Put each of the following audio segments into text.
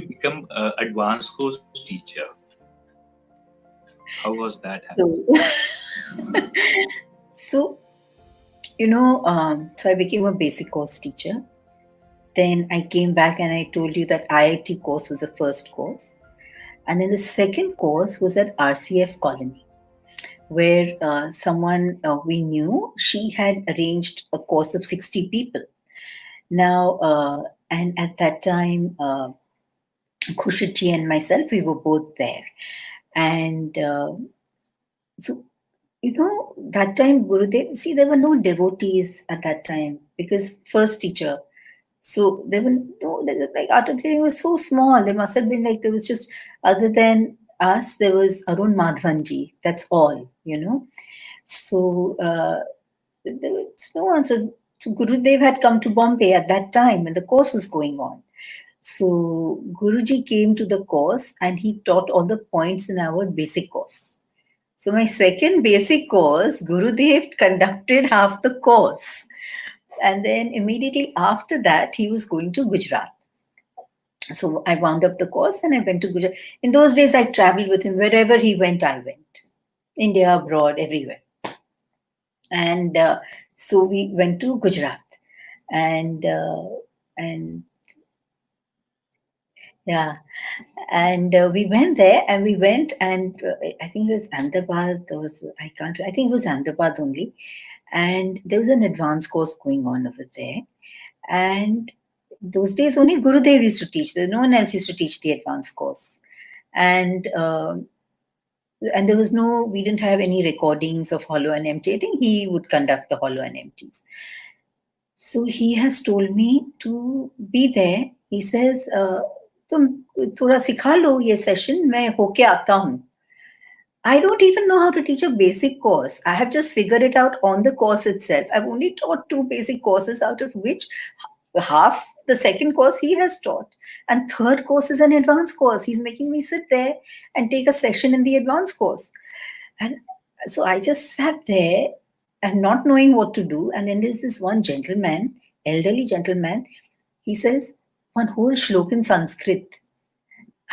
you become an advanced course teacher? How was that happening? So, so so I became a basic course teacher. Then I came back and I told you that IIT course was the first course. And then the second course was at RCF Colony, where someone we knew, she had arranged a course of 60 people. Now, and at that time, Khushiji and myself, we were both there. And so, that time, Gurudev, see, there were no devotees at that time because first teacher. So there were no, like art and training was so small. There must have been like, there was just, other than us, there was Arun Madhvanji. That's all. So there was no one. So Gurudev had come to Bombay at that time when the course was going on. So Guruji came to the course and he taught all the points in our basic course. So my second basic course, Gurudev conducted half the course. And then immediately after that, he was going to Gujarat. So I wound up the course and I went to Gujarat. In those days, I traveled with him. Wherever he went, I went. India, abroad, everywhere. And so we went to Gujarat. And yeah, and we went there and we went and I think it was Ahmedabad. I can't, I think it was Ahmedabad only. And there was an advanced course going on over there. And those days only Gurudev used to teach. No one else used to teach the advanced course. And and there was no, we didn't have any recordings of hollow and empty. I think he would conduct the hollow and empties. So he has told me to be there. He says, तुम थोड़ा सिखा लो ये session, मैं होके आता हूँ. I don't even know how to teach a basic course. I have just figured it out on the course itself. I've only taught 2 basic courses, out of which half the second course he has taught. And third course is an advanced course. He's making me sit there and take a session in the advanced course. And so I just sat there and not knowing what to do. And then there's this one gentleman, elderly gentleman, he says, one whole shlok in Sanskrit.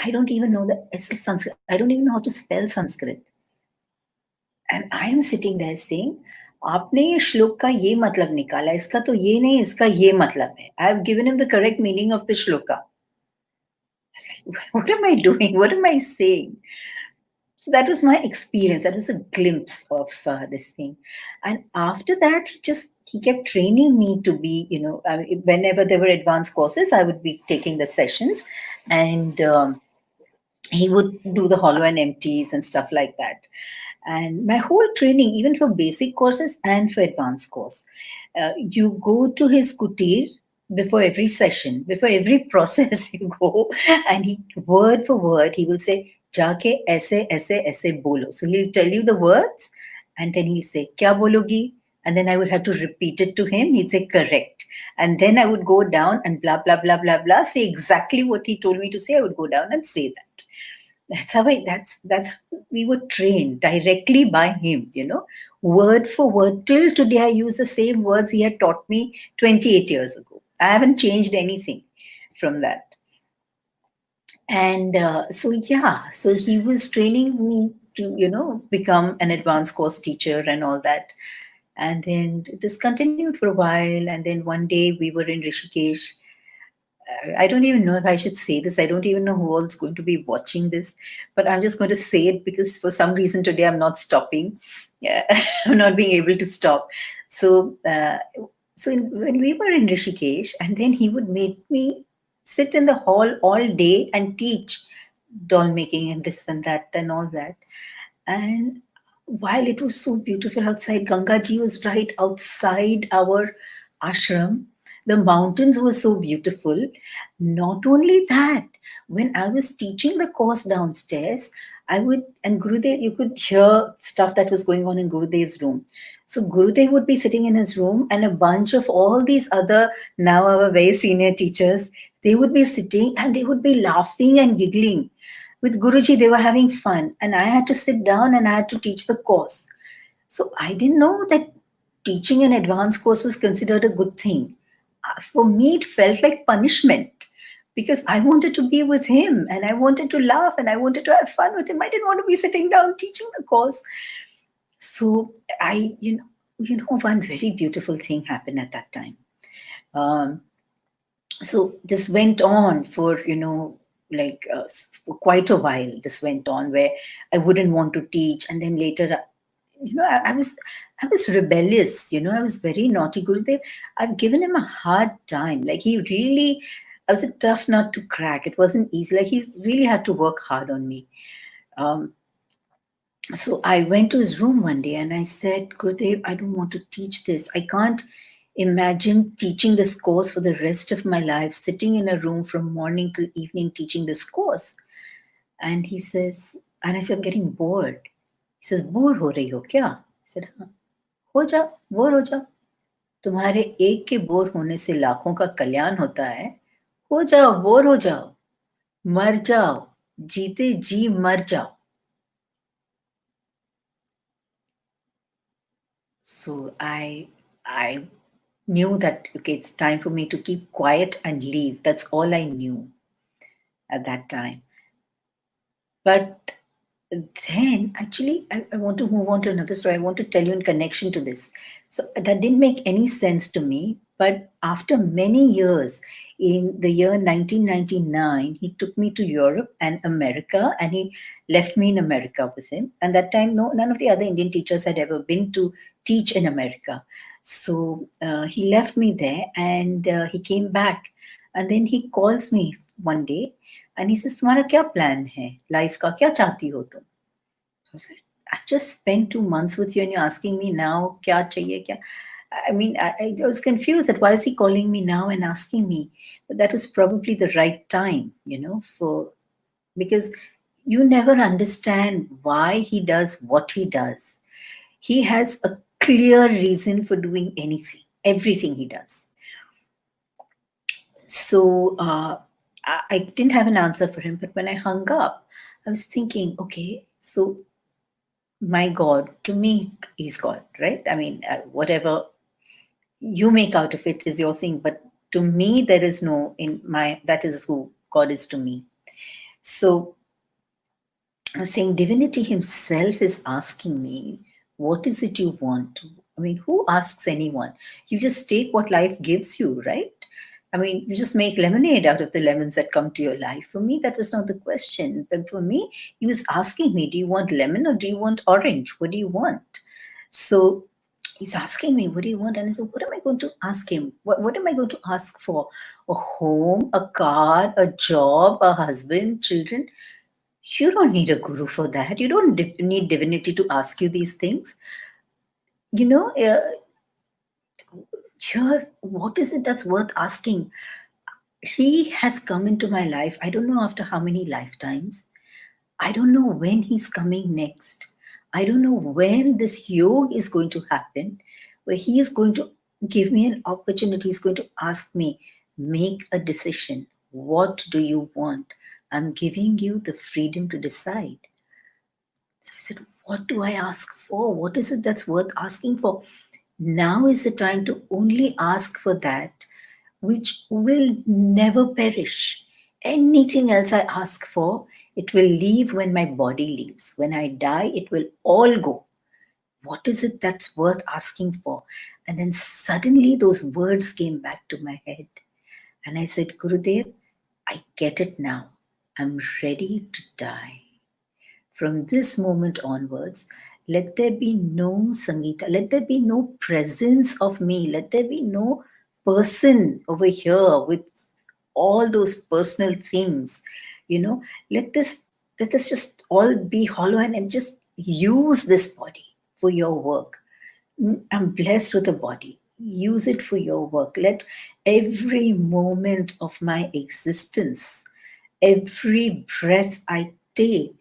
I don't even know the essence of Sanskrit. I don't even know how to spell Sanskrit. And I am sitting there saying, आपने ये श्लोक का ये मतलब निकाला, इसका तो ये नहीं, इसका ये मतलब है. I have given him the correct meaning of the shloka. I was like, what am I doing? What am I saying? So that was my experience. That was a glimpse of this thing. And after that, he kept training me to be, whenever there were advanced courses, I would be taking the sessions, and he would do the hollow and empties and stuff like that. And my whole training, even for basic courses and for advanced course, you go to his kutir before every session, before every process you go, and he, word for word, he will say, जाके ऐसे ऐसे ऐसे बोलो. So he'll tell you the words and then he'll say, क्या बोलोगी? And then I would have to repeat it to him. He'd say, correct. And then I would go down and blah, blah, blah, blah, blah, say exactly what he told me to say. I would go down and say that. That's how that's how we were trained directly by him, word for word. Till today, I use the same words he had taught me 28 years ago. I haven't changed anything from that. And so he was training me to, become an advanced course teacher and all that. And then this continued for a while. And then one day we were in Rishikesh. I don't even know if I should say this. I don't even know who all is going to be watching this, but I'm just going to say it because for some reason today I'm not stopping. Yeah, I'm not being able to stop. So, when we were in Rishikesh, and then he would make me sit in the hall all day and teach doll making and this and that and all that. And while it was so beautiful outside, Ganga Ji was right outside our ashram. The mountains were so beautiful. Not only that, when I was teaching the course downstairs, and Gurudev, you could hear stuff that was going on in Gurudev's room. So Gurudev would be sitting in his room, and a bunch of all these other, now our very senior teachers, they would be sitting and they would be laughing and giggling. With Guruji, they were having fun, and I had to sit down and I had to teach the course. So I didn't know that teaching an advanced course was considered a good thing. For me, it felt like punishment because I wanted to be with him and I wanted to laugh and I wanted to have fun with him. I didn't want to be sitting down teaching the course. So one very beautiful thing happened at that time. Um, so this went on for for quite a while. This went on where I wouldn't want to teach, and then later, I was rebellious. I was very naughty. Gurudev, I've given him a hard time. Like he really, I was a tough nut to crack. It wasn't easy. Like he's really had to work hard on me. Um, so I went to his room one day and I said, Gurudev, I don't want to teach this. I can't imagine teaching this course for the rest of my life, sitting in a room from morning till evening teaching this course. And he says, and I said, I'm getting bored. He says, bore हो रही हो क्या? I said, हाँ. हो जा, bore हो जा. तुम्हारे एक के बोर होने से लाखों का कल्याण होता है. हो जाओ, बोर हो जाओ. मर जाओ, जीते जी मर जाओ. So I knew that okay, it's time for me to keep quiet and leave. That's all I knew at that time. But then actually I want to move on to another story. I want to tell you in connection to this. So that didn't make any sense to me. But after many years, in the year 1999, he took me to Europe and America, and he left me in America with him. And that time, no, none of the other Indian teachers had ever been to teach in America. So he left me there, and he came back, and then he calls me one day, and he says, "तुम्हारा क्या plan है? Life का क्या चाहती हो तुम?" I was like, I've just spent 2 months with you and you're asking me now, kya chahiye, kya? I mean, I was confused that why is he calling me now and asking me? But that was probably the right time, because you never understand why he does what he does. He has a clear reason for doing anything, everything he does. So I didn't have an answer for him, but when I hung up, I was thinking, okay, so my God, to me, he's God, right? I mean, whatever you make out of it is your thing, but to me, there is no that is who God is to me. So I was saying, divinity himself is asking me, what is it you want? I mean, who asks anyone? You just take what life gives you, right? I mean, you just make lemonade out of the lemons that come to your life. For me, that was not the question. But for me, he was asking me, do you want lemon or do you want orange? What do you want? So he's asking me, what do you want? And I said, what am I going to ask him? What am I going to ask for? A home, a car, a job, a husband, children? You don't need a guru for that. You don't need divinity to ask you these things. You know, here, what is it that's worth asking? He has come into my life, I don't know after how many lifetimes. I don't know when he's coming next. I don't know when this yoga is going to happen, where he is going to give me an opportunity. He's going to ask me, make a decision. What do you want? I'm giving you the freedom to decide. So I said, what do I ask for? What is it that's worth asking for? Now is the time to only ask for that which will never perish. Anything else I ask for, it will leave when my body leaves. When I die, it will all go. What is it that's worth asking for? And then suddenly those words came back to my head. And I said, Gurudev, I get it now. I'm ready to die. From this moment onwards, let there be no Sangeeta, let there be no presence of me, let there be no person over here with all those personal things. You know, let this let this just all be hollow and just use this body for your work. I'm blessed with a body. Use it for your work. Let every moment of my existence, every breath I take,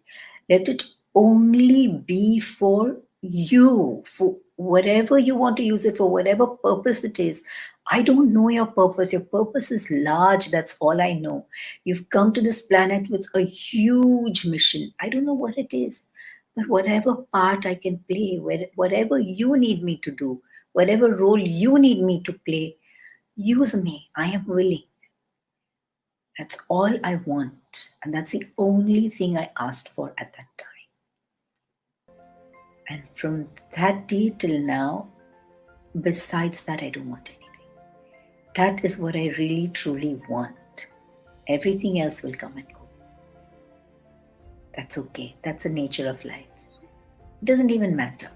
let it only be for you, for whatever you want to use it for, whatever purpose it is. I don't know your purpose. Your purpose is large. That's all I know. You've come to this planet with a huge mission. I don't know what it is, but whatever part I can play, whatever you need me to do, whatever role you need me to play, use me. I am willing. That's all I want. And that's the only thing I asked for at that time. And from that day till now, besides that, I don't want anything. That is what I really truly want. Everything else will come and go. That's okay. That's the nature of life. It doesn't even matter.